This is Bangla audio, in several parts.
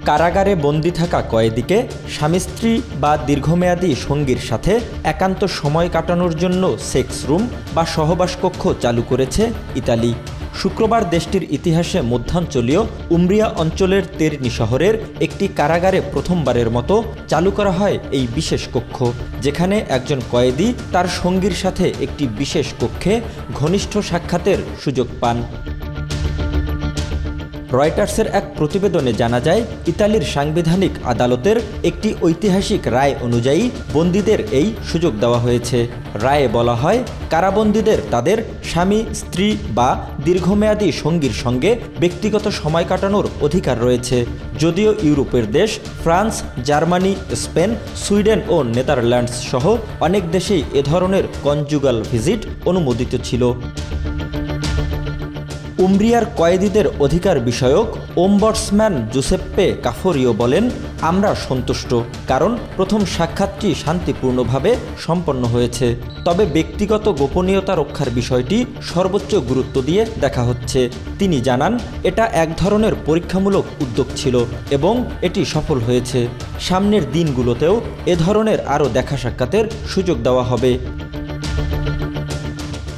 কারাগারে বন্দী থাকা কয়েদিকে স্বামী স্ত্রী বা দীর্ঘমেয়াদী সঙ্গীর সাথে একান্ত সময় কাটানোর জন্য সেক্স রুম বা সহবাস কক্ষ চালু করেছে ইতালি। শুক্রবার দেশটির ইতিহাসে মধ্যাঞ্চলীয় উমব্রিয়া অঞ্চলের তেরনি শহরের একটি কারাগারে প্রথমবারের মতো চালু করা হয় এই বিশেষ কক্ষ, যেখানে একজন কয়েদি তার সঙ্গীর সাথে একটি বিশেষ কক্ষে ঘনিষ্ঠ সাক্ষাতের সুযোগ পান। রয়টার্সের এক প্রতিবেদনে জানা যায়, ইতালির সাংবিধানিক আদালতের একটি ঐতিহাসিক রায় অনুযায়ী বন্দীদের এই সুযোগ দেওয়া হয়েছে। রায়ে বলা হয়, কারাবন্দীদের তাদের স্বামী, স্ত্রী বা দীর্ঘমেয়াদী সঙ্গীর সঙ্গে ব্যক্তিগত সময় কাটানোর অধিকার রয়েছে। যদিও ইউরোপের দেশ ফ্রান্স, জার্মানি, স্পেন, সুইডেন ও নেদারল্যান্ডস সহ অনেক দেশেই এ ধরনের কনজুগাল ভিজিট অনুমোদিত ছিল। উমব্রিয়ার কয়েদিদের অধিকার বিষয়ক ওমবডসম্যান জুসেপ্পে কাফোরিও বলেন, আমরা সন্তুষ্ট, কারণ প্রথম সাক্ষাৎটি শান্তিপূর্ণভাবে সম্পন্ন হয়েছে। তবে ব্যক্তিগত গোপনীয়তা রক্ষার বিষয়টি সর্বোচ্চ গুরুত্ব দিয়ে দেখা হচ্ছে। তিনি জানান, এটা এক ধরনের পরীক্ষামূলক উদ্যোগ ছিল এবং এটি সফল হয়েছে। সামনের দিনগুলোতেও এ ধরনের আরও দেখা সাক্ষাতের সুযোগ দেওয়া হবে।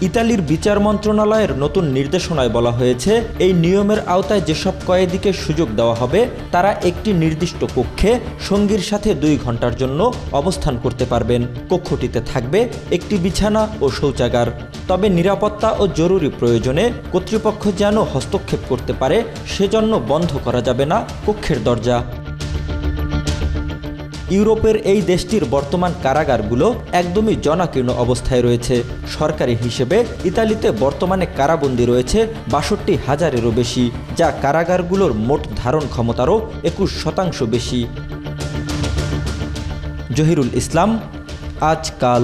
ইতালির বিচার মন্ত্রণালয়ের নতুন নির্দেশনায় বলা হয়েছে, এই নিয়মের আওতায় যেসব কয়েদিকে সুযোগ দেওয়া হবে তারা একটি নির্দিষ্ট কক্ষে সঙ্গীর সাথে 2 ঘন্টার জন্য অবস্থান করতে পারবেন। কক্ষটিতে থাকবে একটি বিছানা ও শৌচাগার। তবে নিরাপত্তা ও জরুরি প্রয়োজনে কর্তৃপক্ষ যেন হস্তক্ষেপ করতে পারে সেজন্য বন্ধ করা যাবে না কক্ষের দরজা। ইউরোপের এই দেশটির বর্তমান কারাগারগুলো একদমই জনাকীর্ণ অবস্থায় রয়েছে। সরকারি হিসেবে ইতালিতে বর্তমানে কারাবন্দী রয়েছে ৬২,০০০-এরও বেশি, যা কারাগারগুলোর মোট ধারণ ক্ষমতারও ২১% বেশি। জহিরুল ইসলাম, আজকাল।